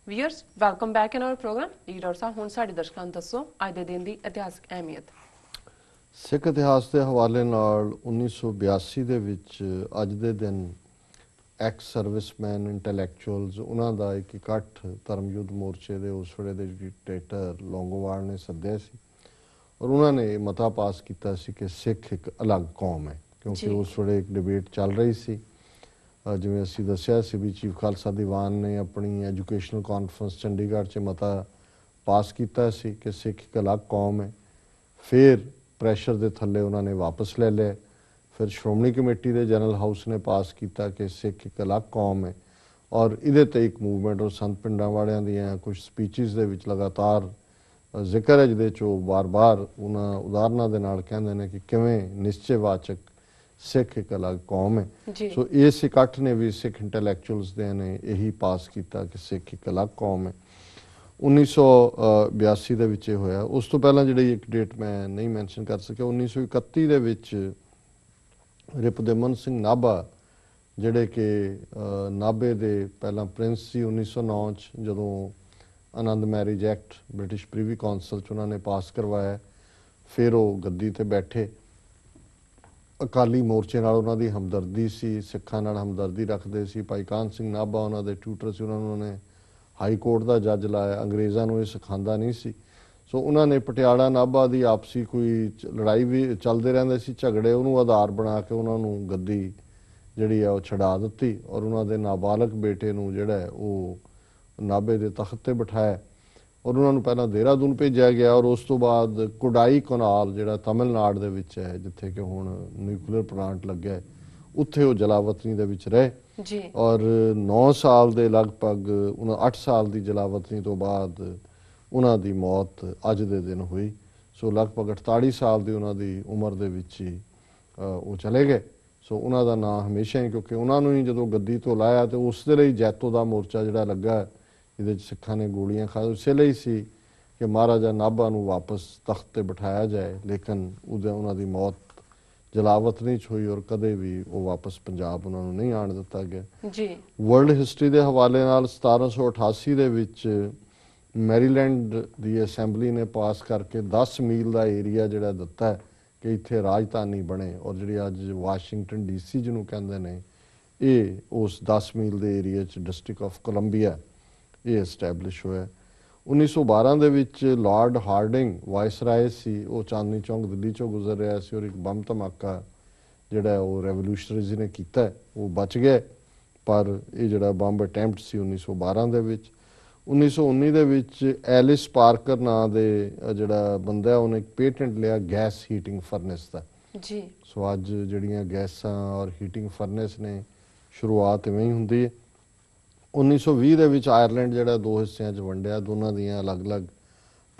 Viewers welcome back in our program. Leader ਸਾਹਿਬ ਹੁਣ ਸਾਡੇ ਦਰਸ਼ਕਾਂ ਨੂੰ ਦੱਸੋ ਅੱਜ ਦੇ ਦਿਨ ਦੀ ਇਤਿਹਾਸਕ ਅਹਿਮੀਅਤ। ਸਿੱਖ ਇਤਿਹਾਸ ਦੇ ਹਵਾਲੇ ਨਾਲ 1982 ਦੇ ਵਿੱਚ ਅੱਜ ਦੇ ਦਿਨ ਐਕਸ ਸਰਵਿਸਮੈਨ ਇੰਟੈਲੈਕਚੁਅਲਸ ਉਹਨਾਂ ਦਾ ਇੱਕ ਇਕੱਠ ਧਰਮ ਯੁੱਧ ਮੋਰਚੇ ਦੇ ਉਸ ਵੇਲੇ ਦੇ ਡਿਕਟੇਟਰ ਲੌਂਗੋਵਾਲ ਨੇ ਸੱਦਿਆ ਸੀ ਔਰ ਉਹਨਾਂ ਨੇ ਮਤਾ ਪਾਸ ਕੀਤਾ ਸੀ ਕਿ ਸਿੱਖ ਇੱਕ ਅਲੱਗ ਕੌਮ ਹੈ, ਕਿਉਂਕਿ ਉਸ ਵੇਲੇ ਇੱਕ ਡਿਬੇਟ ਚੱਲ ਰਹੀ ਸੀ। ਜਿਵੇਂ ਅਸੀਂ ਦੱਸਿਆ ਸੀ ਵੀ ਚੀਫ ਖਾਲਸਾ ਦੀਵਾਨ ਨੇ ਆਪਣੀ ਐਜੂਕੇਸ਼ਨਲ ਕਾਨਫਰੰਸ ਚੰਡੀਗੜ੍ਹ 'ਚ ਮਤਾ ਪਾਸ ਕੀਤਾ ਸੀ ਕਿ ਸਿੱਖ ਇੱਕ ਅਲੱਗ ਕੌਮ ਹੈ। ਫਿਰ ਪ੍ਰੈਸ਼ਰ ਦੇ ਥੱਲੇ ਉਹਨਾਂ ਨੇ ਵਾਪਸ ਲੈ ਲਿਆ। ਫਿਰ ਸ਼੍ਰੋਮਣੀ ਕਮੇਟੀ ਦੇ ਜਨਰਲ ਹਾਊਸ ਨੇ ਪਾਸ ਕੀਤਾ ਕਿ ਸਿੱਖ ਇੱਕ ਅਲੱਗ ਕੌਮ ਹੈ ਔਰ ਇਹਦੇ 'ਤੇ ਇੱਕ ਮੂਵਮੈਂਟ ਔਰ ਸੰਤ ਪਿੰਡਾਂ ਵਾਲਿਆਂ ਦੀਆਂ ਕੁਝ ਸਪੀਚਿਸ ਦੇ ਵਿੱਚ ਲਗਾਤਾਰ ਜ਼ਿਕਰ ਹੈ, ਜਿਹਦੇ 'ਚ ਉਹ ਬਾਰ-ਬਾਰ ਉਹਨਾਂ ਉਦਾਹਰਨਾਂ ਦੇ ਨਾਲ ਕਹਿੰਦੇ ਨੇ ਕਿ ਕਿਵੇਂ ਨਿਸ਼ਚੈਵਾਚਕ ਸਿੱਖ ਇੱਕ ਅਲੱਗ ਕੌਮ ਹੈ। ਸੋ ਇਸ ਇਕੱਠ ਨੇ ਵੀ ਸਿੱਖ ਇੰਟੈਲੈਕਚੁਅਲਸ ਦੇ ਨੇ ਇਹੀ ਪਾਸ ਕੀਤਾ ਕਿ ਸਿੱਖ ਇੱਕ ਅਲੱਗ ਕੌਮ ਹੈ। 1982 ਦੇ ਵਿੱਚ ਇਹ ਹੋਇਆ। ਉਸ ਤੋਂ ਪਹਿਲਾਂ ਜਿਹੜੀ ਇੱਕ ਡੇਟ ਮੈਂ ਨਹੀਂ ਮੈਂਸ਼ਨ ਕਰ ਸਕਿਆ, 1931 ਦੇ ਵਿੱਚ ਰਿਪੁਦਮਨ ਸਿੰਘ ਨਾਭਾ ਜਿਹੜੇ ਕਿ ਨਾਭੇ ਦੇ ਪਹਿਲਾਂ ਪ੍ਰਿੰਸ ਸੀ, 1909 'ਚ ਜਦੋਂ Anand Marriage Act British Privy Council 'ਚ ਉਹਨਾਂ ਨੇ ਪਾਸ ਕਰਵਾਇਆ, ਫਿਰ ਉਹ ਗੱਦੀ 'ਤੇ ਬੈਠੇ। ਅਕਾਲੀ ਮੋਰਚੇ ਨਾਲ ਉਹਨਾਂ ਦੀ ਹਮਦਰਦੀ ਸੀ, ਸਿੱਖਾਂ ਨਾਲ ਹਮਦਰਦੀ ਰੱਖਦੇ ਸੀ। ਭਾਈ ਕਾਹਨ ਸਿੰਘ ਨਾਭਾ ਉਹਨਾਂ ਦੇ ਟਿਊਟਰ ਸੀ, ਉਹਨਾਂ ਨੇ ਹਾਈ ਕੋਰਟ ਦਾ ਜੱਜ ਲਾਇਆ। ਅੰਗਰੇਜ਼ਾਂ ਨੂੰ ਇਹ ਸਿਖਾਉਂਦਾ ਨਹੀਂ ਸੀ। ਸੋ ਉਹਨਾਂ ਨੇ ਪਟਿਆਲਾ ਨਾਭਾ ਦੀ ਆਪਸੀ ਕੋਈ ਲੜਾਈ ਵੀ ਚੱਲਦੇ ਰਹਿੰਦੇ ਸੀ, ਝਗੜੇ, ਉਹਨੂੰ ਆਧਾਰ ਬਣਾ ਕੇ ਉਹਨਾਂ ਨੂੰ ਗੱਦੀ ਜਿਹੜੀ ਆ ਉਹ ਛਡਾ ਦਿੱਤੀ ਔਰ ਉਹਨਾਂ ਦੇ ਨਾਬਾਲਗ ਬੇਟੇ ਨੂੰ ਜਿਹੜਾ ਹੈ ਉਹ ਨਾਭੇ ਦੇ ਤਖਤ 'ਤੇ ਬਿਠਾਇਆ ਔਰ ਉਹਨਾਂ ਨੂੰ ਪਹਿਲਾਂ ਦੇਹਰਾਦੂਨ ਭੇਜਿਆ ਗਿਆ ਔਰ ਉਸ ਤੋਂ ਬਾਅਦ ਕੋਡਾਈ ਕਨਾਲ ਜਿਹੜਾ ਤਮਿਲਨਾਡੂ ਦੇ ਵਿੱਚ ਹੈ, ਜਿੱਥੇ ਕਿ ਹੁਣ ਨਿਊਕਲੀਅਰ ਪਲਾਂਟ ਲੱਗਿਆ, ਉੱਥੇ ਉਹ ਜਲਾਵਤਨੀ ਦੇ ਵਿੱਚ ਰਹੇ ਔਰ 9 ਸਾਲ ਦੇ ਲਗਭਗ 8 ਸਾਲ ਦੀ ਜਲਾਵਤਨੀ ਤੋਂ ਬਾਅਦ ਉਹਨਾਂ ਦੀ ਮੌਤ ਅੱਜ ਦੇ ਦਿਨ ਹੋਈ। ਸੋ ਲਗਭਗ 48 ਸਾਲ ਦੀ ਉਹਨਾਂ ਦੀ ਉਮਰ ਦੇ ਵਿੱਚ ਹੀ ਉਹ ਚਲੇ ਗਏ। ਸੋ ਉਹਨਾਂ ਦਾ ਨਾਂ ਹਮੇਸ਼ਾ ਹੀ, ਕਿਉਂਕਿ ਉਹਨਾਂ ਨੂੰ ਹੀ ਜਦੋਂ ਗੱਦੀ ਤੋਂ ਲਾਇਆ ਤੇ ਉਸ ਦੇ ਲਈ ਜੈਤੋ ਦਾ ਮੋਰਚਾ ਜਿਹੜਾ ਲੱਗਾ, ਇਹਦੇ 'ਚ ਸਿੱਖਾਂ ਨੇ ਗੋਲੀਆਂ ਖਾ ਉਸੇ ਲਈ ਸੀ ਕਿ ਮਹਾਰਾਜਾ ਨਾਭਾ ਨੂੰ ਵਾਪਸ ਤਖਤ 'ਤੇ ਬਿਠਾਇਆ ਜਾਏ, ਲੇਕਿਨ ਉਹਨਾਂ ਦੀ ਮੌਤ ਜਲਾਵਤਨੀ 'ਚ ਹੋਈ ਔਰ ਕਦੇ ਵੀ ਉਹ ਵਾਪਸ ਪੰਜਾਬ ਉਹਨਾਂ ਨੂੰ ਨਹੀਂ ਆਉਣ ਦਿੱਤਾ ਗਿਆ। ਵਰਲਡ ਹਿਸਟਰੀ ਦੇ ਹਵਾਲੇ ਨਾਲ 1788 ਦੇ ਵਿੱਚ ਮੈਰੀਲੈਂਡ ਦੀ ਅਸੈਂਬਲੀ ਨੇ ਪਾਸ ਕਰਕੇ 10 ਮੀਲ ਦਾ ਏਰੀਆ ਜਿਹੜਾ ਦਿੱਤਾ ਹੈ ਕਿ ਇੱਥੇ ਰਾਜਧਾਨੀ ਬਣੇ ਔਰ ਜਿਹੜੀ ਅੱਜ ਵਾਸ਼ਿੰਗਟਨ DC ਜਿਹਨੂੰ ਕਹਿੰਦੇ ਨੇ, ਇਹ ਉਸ 10 ਮੀਲ ਦੇ ਏਰੀਆ 'ਚ ਡਿਸਟ੍ਰਿਕਟ ਆਫ ਕੋਲੰਬੀਆ ਇਹ ਐਸਟੈਬਲਿਸ਼ ਹੋਇਆ। 1912 ਦੇ ਵਿੱਚ ਲਾਰਡ ਹਾਰਡਿੰਗ ਵਾਇਸਰਾਏ ਸੀ, ਉਹ ਚਾਂਦਨੀ ਚੌਂਕ ਦਿੱਲੀ 'ਚੋਂ ਗੁਜ਼ਰ ਰਿਹਾ ਸੀ ਔਰ ਇੱਕ ਬੰਬ ਧਮਾਕਾ ਜਿਹੜਾ ਉਹ ਰੈਵੋਲੂਸ਼ਨਰੀਜ਼ ਨੇ ਕੀਤਾ, ਉਹ ਬਚ ਗਏ, ਪਰ ਇਹ ਜਿਹੜਾ ਬੰਬ ਅਟੈਂਪਟ ਸੀ 1912 ਦੇ ਵਿੱਚ। 1919 ਦੇ ਵਿੱਚ ਐਲਿਸ ਪਾਰਕਰ ਨਾਂ ਦੇ ਜਿਹੜਾ ਬੰਦਾ ਉਹਨੇ ਇੱਕ ਪੇਟੈਂਟ ਲਿਆ ਗੈਸ ਹੀਟਿੰਗ ਫਰਨੈਸ ਦਾ। ਸੋ ਅੱਜ ਜਿਹੜੀਆਂ ਗੈਸਾਂ ਔਰ ਹੀਟਿੰਗ ਫਰਨੈਸ ਨੇ, ਸ਼ੁਰੂਆਤ ਇਵੇਂ ਹੀ ਹੁੰਦੀ ਹੈ। 1920 ਦੇ ਵਿੱਚ ਆਇਰਲੈਂਡ ਜਿਹੜਾ 2 ਹਿੱਸਿਆਂ 'ਚ ਵੰਡਿਆ, ਦੋਨਾਂ ਦੀਆਂ ਅਲੱਗ-ਅਲੱਗ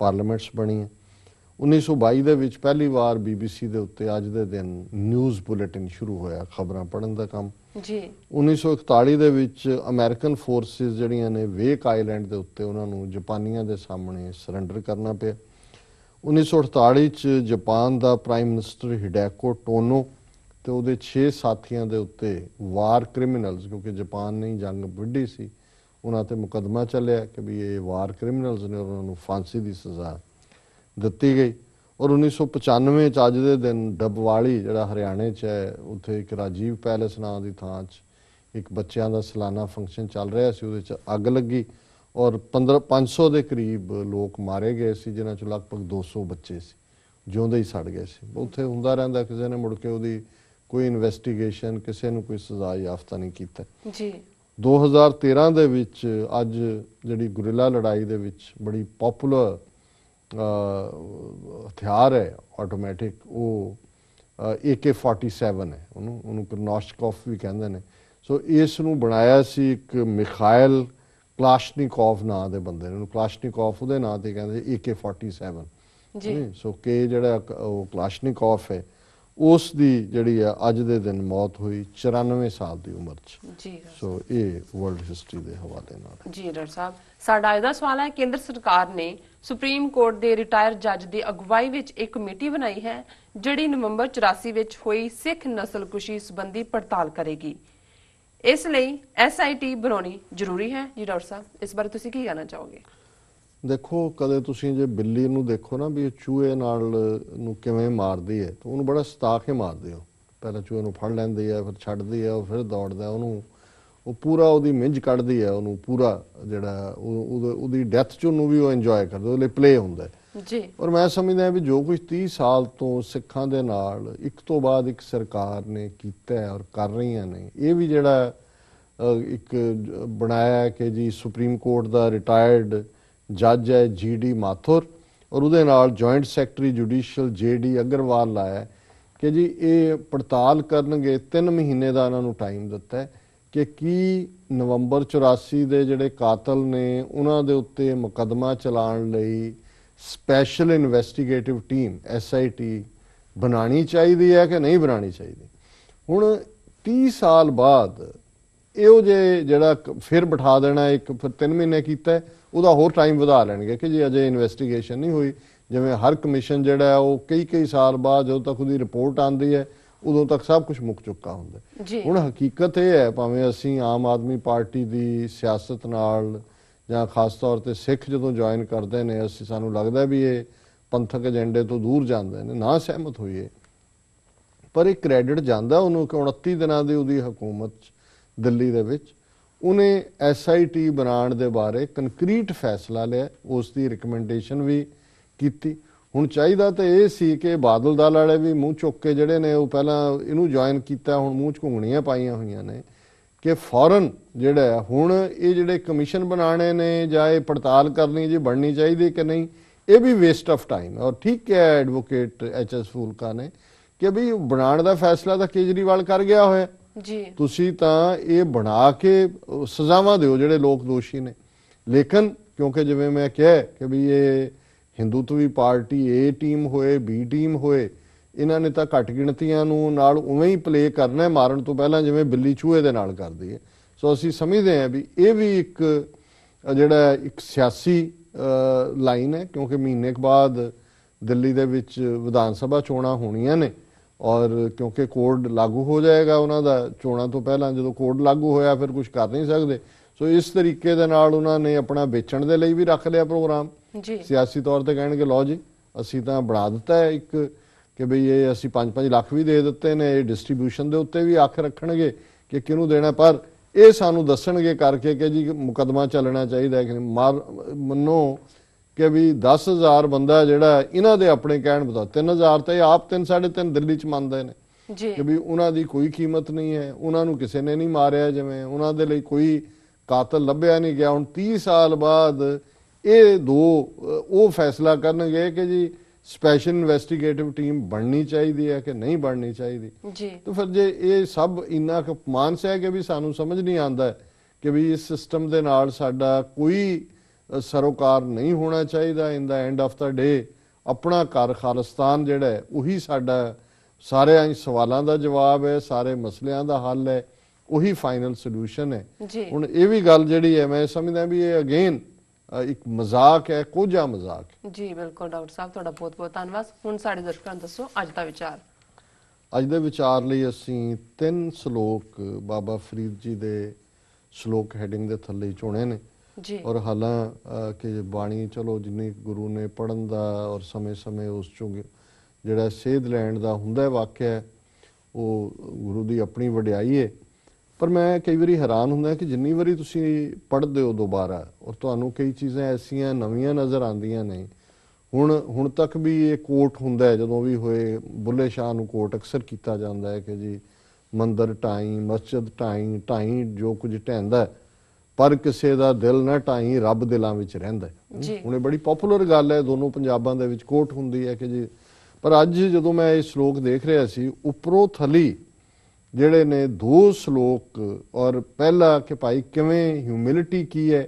ਪਾਰਲੀਮੈਂਟਸ ਬਣੀਆਂ। 1922 ਦੇ ਵਿੱਚ ਪਹਿਲੀ ਵਾਰ BBC ਦੇ ਉੱਤੇ ਅੱਜ ਦੇ ਦਿਨ ਨਿਊਜ਼ ਬੁਲੇਟਿਨ ਸ਼ੁਰੂ ਹੋਇਆ, ਖਬਰਾਂ ਪੜ੍ਹਨ ਦਾ ਕੰਮ। 1941 ਦੇ ਵਿੱਚ ਅਮਰੀਕਨ ਫੋਰਸਿਸ ਜਿਹੜੀਆਂ ਨੇ ਵੇਕ ਆਈਲੈਂਡ ਦੇ ਉੱਤੇ, ਉਹਨਾਂ ਨੂੰ ਜਾਪਾਨੀਆਂ ਦੇ ਸਾਹਮਣੇ ਸਰੈਂਡਰ ਕਰਨਾ ਪਿਆ। 1948 'ਚ ਜਾਪਾਨ ਦਾ ਪ੍ਰਾਈਮ ਮਿਨਿਸਟਰ ਹਿਡੇਕੋ ਟੋਨੋ ਤੇ ਉਹਦੇ 6 ਸਾਥੀਆਂ ਦੇ ਉੱਤੇ ਵਾਰ ਕ੍ਰਿਮੀਨਲਸ, ਕਿਉਂਕਿ ਜਾਪਾਨ ਨੇ ਜੰਗ ਵਿੱਢੀ ਸੀ, ਉਹਨਾਂ ਤੇ ਮੁਕੱਦਮਾ ਚੱਲਿਆ ਕਿ ਵੀ ਇਹ ਵਾਰ ਕ੍ਰਿਮੀਨਲਸ ਨੇ, ਉਹਨਾਂ ਨੂੰ ਫਾਂਸੀ ਦੀ ਸਜ਼ਾ ਦਿੱਤੀ ਗਈ। ਔਰ 1995 'ਚ ਅੱਜ ਦੇ ਦਿਨ ਡੱਬਵਾਲੀ ਜਿਹੜਾ ਹਰਿਆਣੇ 'ਚ ਹੈ, ਉੱਥੇ ਇੱਕ ਰਾਜੀਵ ਪੈਲੇਸ ਨਾਂ ਦੀ ਥਾਂ 'ਚ ਇੱਕ ਬੱਚਿਆਂ ਦਾ ਸਾਲਾਨਾ ਫੰਕਸ਼ਨ ਚੱਲ ਰਿਹਾ ਸੀ, ਉਹਦੇ 'ਚ ਅੱਗ ਲੱਗੀ ਔਰ 500 ਦੇ ਕਰੀਬ ਲੋਕ ਮਾਰੇ ਗਏ ਸੀ, ਜਿਨ੍ਹਾਂ 'ਚ ਲਗਭਗ 200 ਬੱਚੇ ਸੀ, ਜਿਉਂਦੇ ਹੀ ਸੜ ਗਏ ਸੀ। ਉੱਥੇ ਹੁੰਦਾ ਰਹਿੰਦਾ, ਕਿਸੇ ਨੇ ਮੁੜ ਕੇ ਉਹਦੀ ਕੋਈ ਇਨਵੈਸਟੀਗੇਸ਼ਨ, ਕਿਸੇ ਨੂੰ ਕੋਈ ਸਜ਼ਾ ਯਾਫਤਾ ਨਹੀਂ ਕੀਤਾ। 2013 ਦੇ ਵਿੱਚ ਅੱਜ ਜਿਹੜੀ ਗੁਰਿਲਾ ਲੜਾਈ ਦੇ ਵਿੱਚ ਬੜੀ ਪੋਪੂਲਰ ਹਥਿਆਰ ਹੈ ਆਟੋਮੈਟਿਕ, ਉਹ AK-47 ਹੈ, ਉਹਨੂੰ ਕਰਨੋਸ਼ਕੋਫ ਵੀ ਕਹਿੰਦੇ ਨੇ। ਸੋ ਇਸ ਨੂੰ ਬਣਾਇਆ ਸੀ ਇੱਕ ਮਿਖਾਇਲ ਕਲਾਸ਼ਨੀਕੋਵ ਨਾਂ ਦੇ ਬੰਦੇ ਨੇ, ਉਹਨੂੰ ਕਲਾਸ਼ਨੀਕੋਵ ਉਹਦੇ ਨਾਂ 'ਤੇ ਕਹਿੰਦੇ AK-47। ਸੋ ਕਿ ਜਿਹੜਾ ਉਹ ਕਲਾਸ਼ਨੀਕੋਵ ਹੈ, ਉਸ ਦੀ ਜਿਹੜੀ ਆ ਅੱਜ ਦੇ ਦਿਨ ਮੌਤ ਹੋਈ 94 ਸਾਲ ਦੀ ਉਮਰ 'ਚ। ਸੋ ਇਹ ਵਰਲਡ ਹਿਸਟਰੀ ਦੇ ਹਵਾਲੇ ਨਾਲ। ਜੀ ਡਾਕਟਰ ਸਾਹਿਬ, ਸਾਡਾ ਅੱਜ ਦਾ ਸਵਾਲ ਹੈ, ਕੇਂਦਰ ਸਰਕਾਰ ਨੇ ਸੁਪਰੀਮ ਕੋਰਟ ਦੇ ਰਿਟਾਇਰ ਜੱਜ ਦੀ ਅਗਵਾਈ ਵਿੱਚ ਇੱਕ ਕਮੇਟੀ ਬਣਾਈ ਹੈ ਜਿਹੜੀ ਨਵੰਬਰ 84 ਵਿੱਚ ਹੋਈ ਸਿੱਖ ਨਸਲਕੁਸ਼ੀ ਸੰਬੰਧੀ ਪੜਤਾਲ ਕਰੇਗੀ। ਇਸ ਲਈ SIT ਬਣਾਉਣੀ ਜ਼ਰੂਰੀ ਹੈ ਜੀ ਡਾਕਟਰ ਸਾਹਿਬ, ਇਸ ਬਾਰੇ ਤੁਸੀਂ ਕੀ ਕਹਿਣਾ ਚਾਹੋਗੇ? ਦੇਖੋ, ਕਦੇ ਤੁਸੀਂ ਜੇ ਬਿੱਲੀ ਨੂੰ ਦੇਖੋ ਨਾ ਵੀ ਇਹ ਚੂਹੇ ਨਾਲ ਨੂੰ ਕਿਵੇਂ ਮਾਰਦੀ ਹੈ, ਤਾਂ ਉਹਨੂੰ ਬੜਾ ਸਤਾ ਕੇ ਮਾਰਦੇ ਹੋ। ਪਹਿਲਾਂ ਚੂਹੇ ਨੂੰ ਫੜ ਲੈਂਦੀ ਹੈ, ਫਿਰ ਛੱਡਦੀ ਹੈ, ਉਹ ਫਿਰ ਦੌੜਦਾ, ਉਹਨੂੰ ਉਹ ਪੂਰਾ ਉਹਦੀ ਮਿੰਝ ਕੱਢਦੀ ਹੈ, ਉਹਨੂੰ ਪੂਰਾ ਜਿਹੜਾ ਉਹਦੀ ਡੈਥ 'ਚ ਉਹਨੂੰ ਵੀ ਉਹ ਇੰਜੋਏ ਕਰਦਾ, ਉਹਦੇ ਲਈ ਪਲੇ ਹੁੰਦਾ ਹੈ ਜੀ। ਔਰ ਮੈਂ ਸਮਝਦਾ ਵੀ ਜੋ ਕੁਝ 30 ਸਾਲ ਤੋਂ ਸਿੱਖਾਂ ਦੇ ਨਾਲ ਇੱਕ ਤੋਂ ਬਾਅਦ ਇੱਕ ਸਰਕਾਰ ਨੇ ਕੀਤਾ ਹੈ ਔਰ ਕਰ ਰਹੀਆਂ ਨੇ, ਇਹ ਵੀ ਜਿਹੜਾ ਇੱਕ ਬਣਾਇਆ ਕਿ ਜੀ ਸੁਪਰੀਮ ਕੋਰਟ ਦਾ ਰਿਟਾਇਰਡ ਜੱਜ ਹੈ GD ਮਾਥੁਰ ਔਰ ਉਹਦੇ ਨਾਲ joint secretary judicial JD Agarwal ਲਾਇਆ ਕਿ ਜੀ ਇਹ ਪੜਤਾਲ ਕਰਨਗੇ। 3 ਮਹੀਨੇ ਦਾ ਇਹਨਾਂ ਨੂੰ ਟਾਈਮ ਦਿੱਤਾ ਹੈ ਕਿ ਕੀ ਨਵੰਬਰ 84 ਦੇ ਜਿਹੜੇ ਕਾਤਲ ਨੇ ਉਹਨਾਂ ਦੇ ਉੱਤੇ ਮੁਕੱਦਮਾ ਚਲਾਉਣ ਲਈ ਸਪੈਸ਼ਲ ਇਨਵੈਸਟੀਗੇਟਿਵ ਟੀਮ SIT ਬਣਾਉਣੀ ਚਾਹੀਦੀ ਹੈ ਕਿ ਨਹੀਂ ਬਣਾਉਣੀ ਚਾਹੀਦੀ। ਹੁਣ 30 ਸਾਲ ਬਾਅਦ ਇਹੋ ਜਿਹੇ ਜਿਹੜਾ ਫਿਰ ਬਿਠਾ ਦੇਣਾ, ਇੱਕ ਫਿਰ 3 ਮਹੀਨੇ ਕੀਤਾ, ਉਹਦਾ ਹੋਰ ਟਾਈਮ ਵਧਾ ਲੈਣਗੇ ਕਿ ਜੀ ਅਜੇ ਇਨਵੈਸਟੀਗੇਸ਼ਨ ਨਹੀਂ ਹੋਈ। ਜਿਵੇਂ ਹਰ ਕਮਿਸ਼ਨ ਜਿਹੜਾ ਹੈ ਉਹ ਕਈ ਸਾਲ ਬਾਅਦ ਜਦੋਂ ਤੱਕ ਉਹਦੀ ਰਿਪੋਰਟ ਆਉਂਦੀ ਹੈ ਉਦੋਂ ਤੱਕ ਸਭ ਕੁਝ ਮੁੱਕ ਚੁੱਕਾ ਹੁੰਦਾ। ਹੁਣ ਹਕੀਕਤ ਇਹ ਹੈ, ਭਾਵੇਂ ਅਸੀਂ ਆਮ ਆਦਮੀ ਪਾਰਟੀ ਦੀ ਸਿਆਸਤ ਨਾਲ ਜਾਂ ਖਾਸ ਤੌਰ ਤੇ ਸਿੱਖ ਜਦੋਂ ਜੁਆਇਨ ਕਰਦੇ ਨੇ, ਸਾਨੂੰ ਲੱਗਦਾ ਵੀ ਇਹ ਪੰਥਕ ਏਜੰਡੇ ਤੋਂ ਦੂਰ ਜਾਂਦੇ ਨੇ, ਨਾ ਸਹਿਮਤ ਹੋਈਏ, ਪਰ ਇਹ ਕ੍ਰੈਡਿਟ ਜਾਂਦਾ ਉਹਨੂੰ ਕਿ 29 ਦਿਨਾਂ ਦੀ ਉਹਦੀ ਹਕੂਮਤ ਦਿੱਲੀ ਦੇ ਵਿੱਚ ਉਹਨੇ SIT ਬਣਾਉਣ ਦੇ ਬਾਰੇ ਕੰਕਰੀਟ ਫੈਸਲਾ ਲਿਆ, ਉਸ ਦੀ ਰਿਕਮੈਂਡੇਸ਼ਨ ਵੀ ਕੀਤੀ। ਹੁਣ ਚਾਹੀਦਾ ਤਾਂ ਇਹ ਸੀ ਕਿ ਬਾਦਲ ਦਲ ਵਾਲੇ ਵੀ ਮੂੰਹ ਚੁੱਕ ਕੇ ਜਿਹੜੇ ਨੇ ਉਹ ਪਹਿਲਾਂ ਇਹਨੂੰ ਜੁਆਇਨ ਕੀਤਾ, ਹੁਣ ਮੂੰਹ 'ਚ ਘੁੰਗਣੀਆਂ ਪਾਈਆਂ ਹੋਈਆਂ ਨੇ ਕਿ ਫੌਰਨ ਜਿਹੜਾ ਹੁਣ ਇਹ ਜਿਹੜੇ ਕਮਿਸ਼ਨ ਬਣਾਉਣੇ ਨੇ ਜਾਂ ਇਹ ਪੜਤਾਲ ਕਰਨੀ ਜੀ ਬਣਨੀ ਚਾਹੀਦੀ ਕਿ ਨਹੀਂ, ਇਹ ਵੀ ਵੇਸਟ ਆਫ ਟਾਈਮ ਹੈ। ਔਰ ਠੀਕ ਹੈ ਐਡਵੋਕੇਟ HS ਫੂਲਕਾ ਨੇ ਕਿ ਵੀ ਬਣਾਉਣ ਦਾ ਫੈਸਲਾ ਤਾਂ ਕੇਜਰੀਵਾਲ ਕਰ ਗਿਆ ਹੋਇਆ ਜੀ, ਤੁਸੀਂ ਤਾਂ ਇਹ ਬਣਾ ਕੇ ਸਜ਼ਾਵਾਂ ਦਿਓ ਜਿਹੜੇ ਲੋਕ ਦੋਸ਼ੀ ਨੇ। ਲੇਕਿਨ ਕਿਉਂਕਿ ਜਿਵੇਂ ਮੈਂ ਕਿਹਾ ਕਿ ਵੀ ਇਹ ਹਿੰਦੂਤਵੀ ਪਾਰਟੀ A ਟੀਮ ਹੋਏ B ਟੀਮ ਹੋਏ, ਇਹਨਾਂ ਨੇ ਤਾਂ ਘੱਟ ਗਿਣਤੀਆਂ ਨੂੰ ਨਾਲ ਉਵੇਂ ਹੀ ਪਲੇ ਕਰਨਾ ਮਾਰਨ ਤੋਂ ਪਹਿਲਾਂ, ਜਿਵੇਂ ਬਿੱਲੀ ਚੂਹੇ ਦੇ ਨਾਲ ਕਰਦੀ ਹੈ। ਸੋ ਅਸੀਂ ਸਮਝਦੇ ਹਾਂ ਵੀ ਇਹ ਵੀ ਇੱਕ ਜਿਹੜਾ ਇੱਕ ਸਿਆਸੀ ਲਾਈਨ ਹੈ, ਕਿਉਂਕਿ ਮਹੀਨੇ ਕੁ ਬਾਅਦ ਦਿੱਲੀ ਦੇ ਵਿੱਚ ਵਿਧਾਨ ਸਭਾ ਚੋਣਾਂ ਹੋਣੀਆਂ ਨੇ ਔਰ ਕਿਉਂਕਿ ਕੋਡ ਲਾਗੂ ਹੋ ਜਾਏਗਾ ਉਹਨਾਂ ਦਾ ਚੋਣਾਂ ਤੋਂ ਪਹਿਲਾਂ। ਜਦੋਂ ਕੋਡ ਲਾਗੂ ਹੋਇਆ ਫਿਰ ਕੁਝ ਕਰ ਨਹੀਂ ਸਕਦੇ। ਸੋ ਇਸ ਤਰੀਕੇ ਦੇ ਨਾਲ ਉਹਨਾਂ ਨੇ ਆਪਣਾ ਵੇਚਣ ਦੇ ਲਈ ਵੀ ਰੱਖ ਲਿਆ ਪ੍ਰੋਗਰਾਮ ਜੀ। ਸਿਆਸੀ ਤੌਰ ਤੇ ਕਹਿਣਗੇ ਲਓ ਜੀ ਅਸੀਂ ਤਾਂ ਬਣਾ ਦਿੱਤਾ ਹੈ ਇੱਕ ਕਿ ਬਈ ਇਹ ਅਸੀਂ 5-5 ਲੱਖ ਵੀ ਦੇ ਦਿੱਤੇ ਨੇ, ਇਹ ਡਿਸਟ੍ਰੀਬਿਊਸ਼ਨ ਦੇ ਉੱਤੇ ਵੀ ਅੱਖ ਰੱਖਣਗੇ ਕਿ ਕਿਹਨੂੰ ਦੇਣਾ, ਪਰ ਇਹ ਸਾਨੂੰ ਦੱਸਣਗੇ ਕਰਕੇ ਕਿ ਜੀ ਮੁਕੱਦਮਾ ਚੱਲਣਾ ਚਾਹੀਦਾ ਹੈ ਕਿ ਮੰਨੋ ਕਿ ਵੀ 10,000 ਬੰਦਾ ਜਿਹੜਾ ਇਹਨਾਂ ਦੇ ਆਪਣੇ ਕਹਿਣ ਬਤਾ 3,000 ਤੇ ਆਪ 3-3.5 ਦਿੱਲੀ 'ਚ ਮੰਨਦੇ ਨੇ ਕਿ ਵੀ ਉਹਨਾਂ ਦੀ ਕੋਈ ਕੀਮਤ ਨਹੀਂ ਹੈ, ਉਹਨਾਂ ਨੂੰ ਕਿਸੇ ਨੇ ਨਹੀਂ ਮਾਰਿਆ, ਜਿਵੇਂ ਉਹਨਾਂ ਦੇ ਲਈ ਕੋਈ ਕਾਤਲ ਲੱਭਿਆ ਨਹੀਂ ਗਿਆ। ਹੁਣ 30 ਸਾਲ ਬਾਅਦ ਇਹ ਦੋ ਉਹ ਫੈਸਲਾ ਕਰਨਗੇ ਕਿ ਜੀ ਸਪੈਸ਼ਲ ਇਨਵੈਸਟੀਗੇਟਿਵ ਟੀਮ ਬਣਨੀ ਚਾਹੀਦੀ ਹੈ ਕਿ ਨਹੀਂ ਬਣਨੀ ਚਾਹੀਦੀ ਜੀ। ਤਾਂ ਫਿਰ ਜੇ ਇਹ ਸਭ ਇੰਨਾ ਕੁ ਮਾਨਸ ਹੈ ਕਿ ਵੀ ਸਾਨੂੰ ਸਮਝ ਨਹੀਂ ਆਉਂਦਾ ਕਿ ਵੀ ਇਸ ਸਿਸਟਮ ਦੇ ਨਾਲ ਸਾਡਾ ਕੋਈ ਸਰੋਕਾਰ ਨਹੀਂ ਹੋਣਾ ਚਾਹੀਦਾ। ਇਨ ਦਾ ਐਂਡ ਆਫ ਦਾ ਡੇ ਆਪਣਾ ਘਰ ਖਾਲਿਸਤਾਨ ਜਿਹੜਾ ਹੈ ਉਹੀ ਸਾਡਾ ਸਾਰਿਆਂ ਸਵਾਲਾਂ ਦਾ ਜਵਾਬ ਹੈ, ਸਾਰੇ ਮਸਲਿਆਂ ਦਾ ਹੱਲ ਹੈ, ਉਹੀ ਫਾਈਨਲ ਸੋਲੂਸ਼ਨ ਹੈ। ਹੁਣ ਇਹ ਵੀ ਗੱਲ ਜਿਹੜੀ ਹੈ ਮੈਂ ਸਮਝਦਾ ਵੀ ਇਹ ਅਗੇਨ ਇੱਕ ਮਜ਼ਾਕ ਹੈ, ਕੋਝਾ ਮਜ਼ਾਕ ਜੀ। ਬਿਲਕੁਲ ਡਾਕਟਰ ਸਾਹਿਬ, ਤੁਹਾਡਾ ਬਹੁਤ ਬਹੁਤ ਧੰਨਵਾਦ। ਹੁਣ ਸਾਡੇ ਦਰਸ਼ਕਾਂ ਨੂੰ ਦੱਸੋ ਅੱਜ ਦਾ ਵਿਚਾਰ। ਅੱਜ ਦੇ ਵਿਚਾਰ ਲਈ ਅਸੀਂ 3 ਸ਼ਲੋਕ ਬਾਬਾ ਫਰੀਦ ਜੀ ਦੇ ਸ਼ਲੋਕ ਹੈਡਿੰਗ ਦੇ ਥੱਲੇ ਚੁਣੇ ਨੇ ਜੀ। ਔਰ ਹਾਲਾਂਕਿ ਬਾਣੀ ਚਲੋ ਜਿੰਨੀ ਗੁਰੂ ਨੇ ਪੜਨ ਦਾ ਔਰ ਸਮੇਂ-ਸਮੇਂ ਉਸ ਚੋਂ ਜਿਹੜਾ ਸੇਧ ਲੈਣ ਦਾ ਹੁੰਦਾ ਵਾਕਿਆ, ਉਹ ਗੁਰੂ ਦੀ ਆਪਣੀ ਵਡਿਆਈ ਹੈ। ਪਰ ਮੈਂ ਕਈ ਵਾਰੀ ਹੈਰਾਨ ਹੁੰਦਾ ਕਿ ਜਿੰਨੀ ਵਾਰੀ ਤੁਸੀਂ ਪੜ੍ਹਦੇ ਹੋ ਦੁਬਾਰਾ ਔਰ ਤੁਹਾਨੂੰ ਕਈ ਚੀਜ਼ਾਂ ਐਸੀਆਂ ਨਵੀਆਂ ਨਜ਼ਰ ਆਉਂਦੀਆਂ ਨੇ। ਹੁਣ ਤੱਕ ਵੀ ਇਹ ਕੋਟ ਹੁੰਦਾ ਹੈ, ਜਦੋਂ ਵੀ ਹੋਏ ਬੁੱਲੇ ਸ਼ਾਹ ਨੂੰ ਕੋਟ ਅਕਸਰ ਕੀਤਾ ਜਾਂਦਾ ਹੈ ਕਿ ਜੀ ਮੰਦਰ ਢਾਈ ਮਸਜਿਦ ਢਾਈ ਜੋ ਕੁਝ ਢਹਿੰਦਾ ਪਰ ਕਿਸੇ ਦਾ ਦਿਲ ਨਾ ਢਾਈ ਰੱਬ ਦਿਲਾਂ ਵਿੱਚ ਰਹਿੰਦਾ। ਹੁਣ ਇਹ ਬੜੀ ਪਪੂਲਰ ਗੱਲ ਹੈ, ਦੋਨੋਂ ਪੰਜਾਬਾਂ ਦੇ ਵਿੱਚ ਕੋਟ ਹੁੰਦੀ ਹੈ ਕਿ ਜੀ। ਪਰ ਅੱਜ ਜਦੋਂ ਮੈਂ ਇਹ ਸ਼ਲੋਕ ਦੇਖ ਰਿਹਾ ਸੀ ਉੱਪਰੋਂ ਥਲੀ ਜਿਹੜੇ ਨੇ 2 ਸ਼ਲੋਕ ਔਰ ਪਹਿਲਾ ਕਿ ਭਾਈ ਕਿਵੇਂ ਹਿਊਮਿਲਿਟੀ ਕੀ ਹੈ,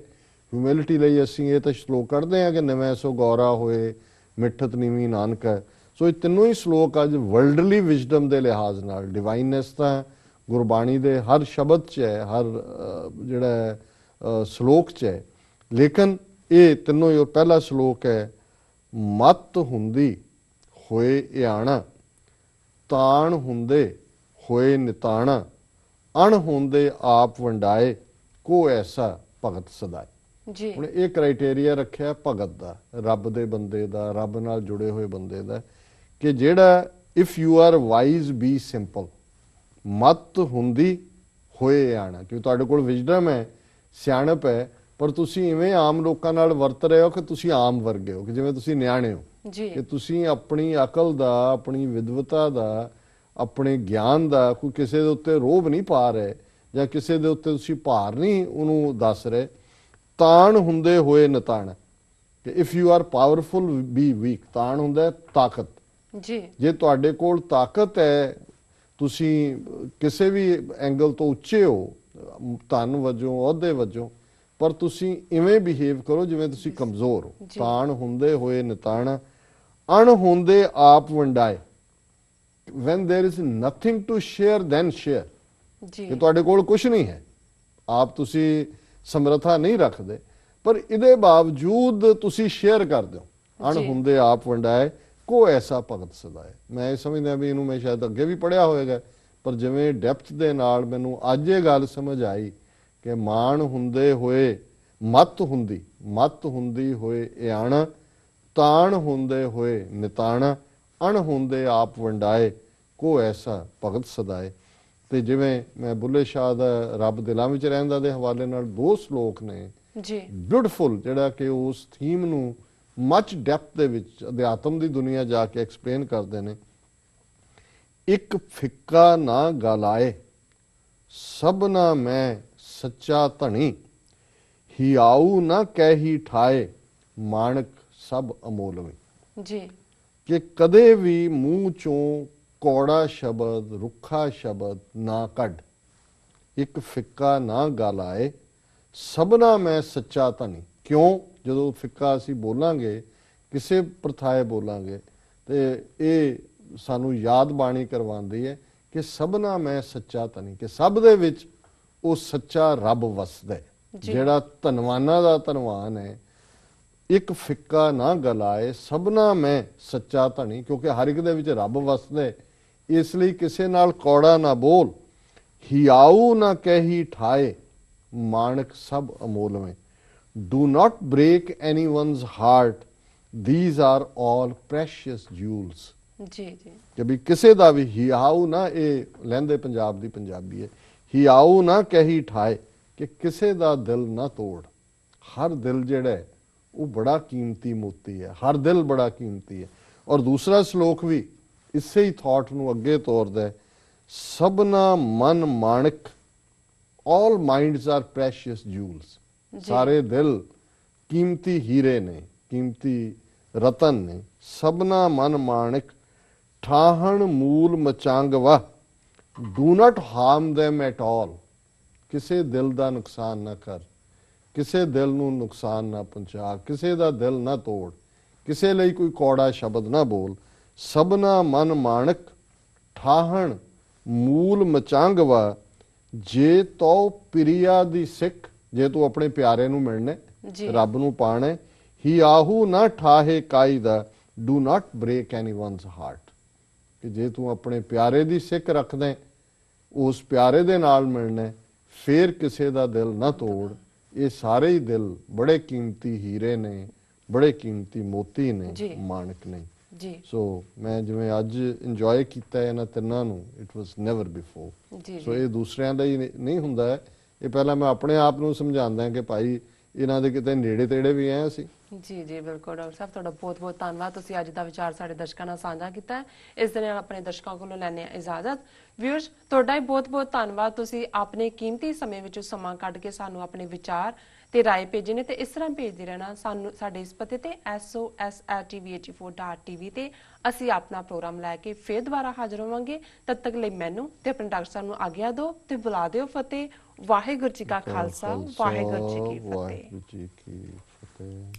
ਹਿਊਮਿਲਿਟੀ ਲਈ ਅਸੀਂ ਇਹ ਤਾਂ ਸ਼ਲੋਕ ਕੱਢਦੇ ਹਾਂ ਕਿ ਨਿਵੇਂ ਸੋ ਗੌਰਾ ਹੋਏ ਮਿੱਠਤ ਨੀਵੀਂ ਨਾਨਕ ਹੈ। ਸੋ ਇਹ ਤਿੰਨੋਂ ਹੀ ਸ਼ਲੋਕ ਅੱਜ ਵਰਲਡਲੀ ਵਿਜ਼ਡਮ ਦੇ ਲਿਹਾਜ਼ ਨਾਲ ਡਿਵਾਈਨਨੈਸ ਤਾਂ ਗੁਰਬਾਣੀ ਦੇ ਹਰ ਸ਼ਬਦ 'ਚ ਹੈ, ਹਰ ਜਿਹੜਾ ਸ਼ਲੋਕ 'ਚ ਹੈ, ਲੇਕਿਨ ਇਹ ਤਿੰਨੋਂ ਹੀ। ਪਹਿਲਾ ਸ਼ਲੋਕ ਹੈ ਮਤ ਹੁੰਦੀ ਹੋਏ ਇਆਣਾ ਤਾਣ ਹੁੰਦੇ ਹੋਏ ਨਿਤਾਣਾ ਅਣ ਹੁੰਦੇ ਆਪ ਵੰਡਾਏ ਕੋ ਐਸਾ ਭਗਤ ਸਦਾਏ। ਜੀ ਹੁਣ ਇਹ ਕ੍ਰਾਈਟੇਰੀਆ ਰੱਖਿਆ ਭਗਤ ਦਾ, ਰੱਬ ਦੇ ਬੰਦੇ ਦਾ, ਰੱਬ ਨਾਲ ਜੁੜੇ ਹੋਏ ਬੰਦੇ ਦਾ, ਕਿ ਜਿਹੜਾ if you R wise B simple, ਮਤ ਹੁੰਦੀ ਹੋਏ ਆਣਾ, ਕਿ ਤੁਹਾਡੇ ਕੋਲ ਵਿਜ਼ਡਮ ਹੈ, ਸਿਆਣਪ ਹੈ, ਪਰ ਤੁਸੀਂ ਇਵੇਂ ਆਮ ਲੋਕਾਂ ਨਾਲ ਵਰਤ ਰਹੇ ਹੋ ਕਿ ਤੁਸੀਂ ਆਮ ਵਰਗੇ ਹੋ, ਕਿ ਜਿਵੇਂ ਤੁਸੀਂ ਨਿਆਣੇ ਹੋ, ਜੀ ਕਿ ਤੁਸੀਂ ਆਪਣੀ ਅਕਲ ਦਾ, ਆਪਣੀ ਵਿਦਵਤਾ ਦਾ, ਆਪਣੇ ਗਿਆਨ ਦਾ ਕੋਈ ਕਿਸੇ ਦੇ ਉੱਤੇ ਰੋਹਬ ਨਹੀਂ ਪਾ ਰਹੇ, ਜਾਂ ਕਿਸੇ ਦੇ ਉੱਤੇ ਤੁਸੀਂ ਭਾਰ ਨਹੀਂ ਉਹਨੂੰ ਦੱਸ ਰਹੇ। ਤਾਣ ਹੁੰਦੇ ਹੋਏ ਨਤਾਣ, ਕਿ if you are powerful be weak. ਤਾਣ ਹੁੰਦਾ ਤਾਕਤ, ਜੀ ਜੇ ਤੁਹਾਡੇ ਕੋਲ ਤਾਕਤ ਹੈ, ਤੁਸੀਂ ਕਿਸੇ ਵੀ ਐਂਗਲ ਤੋਂ ਉੱਚੇ ਹੋ, ਧਨ ਵਜੋਂ, ਅਹੁਦੇ ਵਜੋਂ, ਪਰ ਤੁਸੀਂ ਇਵੇਂ ਬਿਹੇਵ ਕਰੋ ਜਿਵੇਂ ਤੁਸੀਂ ਕਮਜ਼ੋਰ ਹੋ। ਜੀ। ਤਾਣ ਹੁੰਦੇ ਹੋਏ ਨਿਤਾਣ, ਅਣ ਹੁੰਦੇ ਆਪ ਵੰਡਾਏ। when there is nothing to share then share, ਜੀ ਕਿ ਤੁਹਾਡੇ ਕੋਲ ਕੁਝ ਨਹੀਂ ਹੈ, ਆਪ ਤੁਸੀਂ ਸਮਰੱਥਾ ਨਹੀਂ ਰੱਖਦੇ, ਪਰ ਇਹਦੇ ਬਾਵਜੂਦ ਤੁਸੀਂ ਸ਼ੇਅਰ ਕਰਦੇ ਹੋ। ਅਣ ਜੀ। ਹੁੰਦੇ ਆਪ ਵੰਡਾਏ ਕੋ ਐਸਾ ਭਗਤ ਸਦਾਏ। ਮੈਂ ਇਹ ਸਮਝਦਾ ਵੀ ਇਹਨੂੰ ਮੈਂ ਸ਼ਾਇਦ ਅੱਗੇ ਵੀ ਪੜਿਆ ਹੋਵੇਗਾ, ਪਰ ਜਿਵੇਂ ਡੈਪਥ ਦੇ ਨਾਲ ਮੈਨੂੰ ਅੱਜ ਇਹ ਗੱਲ ਸਮਝ ਆਈ ਕਿ ਮਾਣ ਹੁੰਦੇ ਹੋਏ ਮਤ ਹੁੰਦੀ ਹੋਏ ਇਆਣ, ਤਾਣ ਹੁੰਦੇ ਹੋਏ ਨਿਤਾਣ, ਅਣ ਹੁੰਦੇ ਆਪ ਵੰਡਾਏ ਕੋ ਐਸਾ ਭਗਤ ਸਦਾਏ। ਤੇ ਜਿਵੇਂ ਮੈਂ ਬੁੱਲੇ ਸ਼ਾਹ ਦਾ ਰੱਬ ਦਿਲਾਂ ਵਿੱਚ ਰਹਿੰਦਾ ਦੇ ਹਵਾਲੇ ਨਾਲ 2 ਸ਼ਲੋਕ ਨੇ ਜੀ ਬਿਊਟੀਫੁਲ, ਜਿਹੜਾ ਕਿ ਉਸ ਥੀਮ ਨੂੰ ਮਚ ਡੈਪਥ ਦੇ ਵਿੱਚ ਅਧਿਆਤਮ ਦੀ ਦੁਨੀਆ ਜਾ ਕੇ ਐਕਸਪਲੇਨ ਕਰਦੇ ਨੇ। ਇੱਕ ਫਿੱਕਾ ਨਾ ਗਾਲਾਏ ਸਭਨਾ ਮੈਂ ਸੱਚਾ ਧਣੀ, ਹਿਆਊ ਨਾ ਕਹਿੀ ਠਾਏ ਮਾਣਕ ਸਭ ਅਮੋਲਵੇਂ। ਜੀ ਕਿ ਕਦੇ ਵੀ ਮੂੰਹ ਚੋਂ ਕੌੜਾ ਸ਼ਬਦ, ਰੁੱਖਾ ਸ਼ਬਦ ਨਾ ਕੱਢ। ਇੱਕ ਫਿੱਕਾ ਨਾ ਗੱਲ ਆਏ ਸਭਨਾ ਮੈਂ ਸੱਚਾ ਧਨੀ। ਕਿਉਂ? ਜਦੋਂ ਫਿੱਕਾ ਅਸੀਂ ਬੋਲਾਂਗੇ, ਕਿਸੇ ਪ੍ਰਥਾਏ ਬੋਲਾਂਗੇ, ਤੇ ਇਹ ਸਾਨੂੰ ਯਾਦ ਬਾਣੀ ਕਰਵਾਉਂਦੀ ਹੈ ਕਿ ਸਭਨਾ ਮੈਂ ਸੱਚਾ ਧਨੀ, ਕਿ ਸਭ ਦੇ ਵਿੱਚ ਉਹ ਸੱਚਾ ਰੱਬ ਵਸਦਾ ਹੈ, ਜਿਹੜਾ ਧਨਵਾਨਾਂ ਦਾ ਧਨਵਾਨ ਹੈ। ਇੱਕ ਫਿੱਕਾ ਨਾ ਗਲਾਏ ਸਭਨਾ ਮੈਂ ਸੱਚਾ ਧਨੀ, ਕਿਉਂਕਿ ਹਰ ਇੱਕ ਦੇ ਵਿੱਚ ਰੱਬ ਵਸਦਾ ਹੈ, ਇਸ ਲਈ ਕਿਸੇ ਨਾਲ ਕੌੜਾ ਨਾ ਬੋਲ। ਹਿਆਊ ਨਾ ਕਹਿੀ ਠਾਏ ਮਾਣਕ ਸਭ ਅਮੋਲਵੇਂ। Do not break anyone's heart, these are all precious jewels। ਜੀ ਜੀ ਕਿ ਵੀ ਕਿਸੇ ਦਾ ਵੀ ਹਿਆਊ ਨਾ, ਇਹ ਲਹਿੰਦੇ ਪੰਜਾਬ ਦੀ ਪੰਜਾਬੀ ਹੈ, ਹਿਆਊ ਨਾ ਕਹਿੀ ਠਾਏ, ਕਿ ਕਿਸੇ ਦਾ ਦਿਲ ਨਾ ਤੋੜ। ਹਰ ਦਿਲ ਜਿਹੜਾ ਹੈ ਉਹ ਬੜਾ ਕੀਮਤੀ ਮੋਤੀ ਹੈ, ਹਰ ਦਿਲ ਬੜਾ ਕੀਮਤੀ ਹੈ। ਔਰ ਦੂਸਰਾ ਸ਼ਲੋਕ ਵੀ ਇਸੇ ਹੀ ਥਾਟ ਨੂੰ ਅੱਗੇ ਤੋਰਦਾ ਹੈ, ਸਭਨਾ ਮਨ Manak, all minds are precious jewels। ਸਾਰੇ ਦਿਲ ਕੀਮਤੀ ਹੀਰੇ ਨੇ, ਕੀਮਤੀ ਰਤਨ ਨੇ। ਸਭਨਾ ਮਨ ਮਾਣਕ ਠਾਹਣ ਮੂਲ ਮਚਾਂਗਵਾ, do not harm them at all। ਕਿਸੇ ਦਿਲ ਦਾ ਨੁਕਸਾਨ ਨਾ ਕਰ, ਕਿਸੇ ਦਿਲ ਨੂੰ ਨੁਕਸਾਨ ਨਾ ਪਹੁੰਚਾ, ਕਿਸੇ ਦਾ ਦਿਲ ਨਾ ਤੋੜ, ਕਿਸੇ ਲਈ ਕੋਈ ਕੌੜਾ ਸ਼ਬਦ ਨਾ ਬੋਲ। ਸਭਨਾ ਮਨ ਮਾਣਕ ਠਾਹਣ ਮੂਲ ਮਚਾਂਗਵਾ, ਜੇ ਤੋ ਪ੍ਰਿਆ ਦੀ ਸਿੱਖ, ਜੇ ਤੂੰ ਆਪਣੇ ਪਿਆਰੇ ਨੂੰ ਮਿਲਣਾ, ਰੱਬ ਨੂੰ ਪਾਣਾ, ਹੀ ਆਹੂ ਨਾ ਠਾਹੇ ਕਾਈ ਦਾ, ਡੂ ਨਾਟ ਬ੍ਰੇਕ ਐਨੀਵਨਸ ਹਾਰਟ। ਕਿ ਜੇ ਤੂੰ ਆਪਣੇ ਪਿਆਰੇ ਦੀ ਸਿੱਖ ਰੱਖਦਾ, ਉਸ ਪਿਆਰੇ ਦੇ ਨਾਲ ਮਿਲਣਾ, ਫੇਰ ਕਿਸੇ ਦਾ ਦਿਲ ਨਾ ਤੋੜ। ਇਹ ਸਾਰੇ ਹੀ ਦਿਲ ਬੜੇ ਕੀਮਤੀ ਹੀਰੇ ਨੇ, ਬੜੇ ਕੀਮਤੀ ਮੋਤੀ ਨੇ, ਮਾਣਕ ਨੇ। ਜੀ ਸੋ ਮੈਂ ਜਿਵੇਂ ਅੱਜ ਇੰਜੋਏ ਕੀਤਾ ਇਹਨਾਂ ਤਿੰਨਾਂ ਨੂੰ, ਇਟ ਵਾਸ ਨੈਵਰ ਬਿਫੋਰ। ਸੋ ਇਹ ਦੂਸਰਿਆਂ ਦਾ ਹੀ ਨਹੀਂ ਹੁੰਦਾ ਹੈ, ਇਹ ਪਹਿਲਾਂ ਮੈਂ ਆਪਣੇ ਆਪ ਨੂੰ ਸਮਝਾਉਂਦਾ ਕਿ ਭਾਈ ਇਹਨਾਂ ਦੇ ਕਿਤੇ ਨੇੜੇ ਤੇੜੇ ਵੀ ਆਏ ਅਸੀਂ। ਜੀ ਜੀ ਬਿਲਕੁਲ ਡਾਕਟਰ ਸਾਹਿਬ, ਤੁਹਾਡਾ ਬਹੁਤ ਬਹੁਤ ਧੰਨਵਾਦ। ਤੁਸੀਂ ਅੱਜ ਦਾ ਵਿਚਾਰ ਸਾਡੇ ਦਰਸ਼ਕਾਂ ਨਾਲ ਸਾਂਝਾ ਕੀਤਾ। ਇਸ ਦੇ ਨਾਲ ਆਪਣੇ ਦਰਸ਼ਕਾਂ ਕੋਲੋਂ ਲੈਣੇ ਆ ਇਜਾਜ਼ਤ। ਵਿਊਅਰਸ, ਤੁਹਾਡਾ ਵੀ ਬਹੁਤ ਬਹੁਤ ਧੰਨਵਾਦ। ਤੁਸੀਂ ਆਪਣੇ ਕੀਮਤੀ ਸਮੇਂ ਵਿੱਚੋਂ ਸਮਾਂ ਕੱਢ ਕੇ ਸਾਨੂੰ ਆਪਣੇ ਵਿਚਾਰ ਤੇ ਰਾਏ ਭੇਜੇ ਨੇ, ਤੇ ਇਸ ਤਰ੍ਹਾਂ ਭੇਜਦੇ ਰਹਿਣਾ ਸਾਨੂੰ ਸਾਡੇ ਇਸ ਪਤੇ ਤੇ sos@tv84.tv ਤੇ। ਅਸੀਂ ਆਪਣਾ ਪ੍ਰੋਗਰਾਮ ਲੈ ਕੇ ਫੇਰ ਦੁਬਾਰਾ ਹਾਜ਼ਰ ਹੋਵਾਂਗੇ। ਤਦ ਤੱਕ ਲਈ ਮੈਨੂੰ ਤੇ ਆਪਣੇ ਡਾਕਟਰ ਸਾਹਿਬ ਨੂੰ ਆਗਿਆ ਦਿਓ ਤੇ ਬੁਲਾ ਦਿਓ ਫਤਿਹ। ਵਾਹਿਗੁਰੂ ਜੀ ਕਾ ਖਾਲਸਾ, ਵਾਹਿਗੁਰੂ ਜੀ ਕੀ ਫਤਿਹ।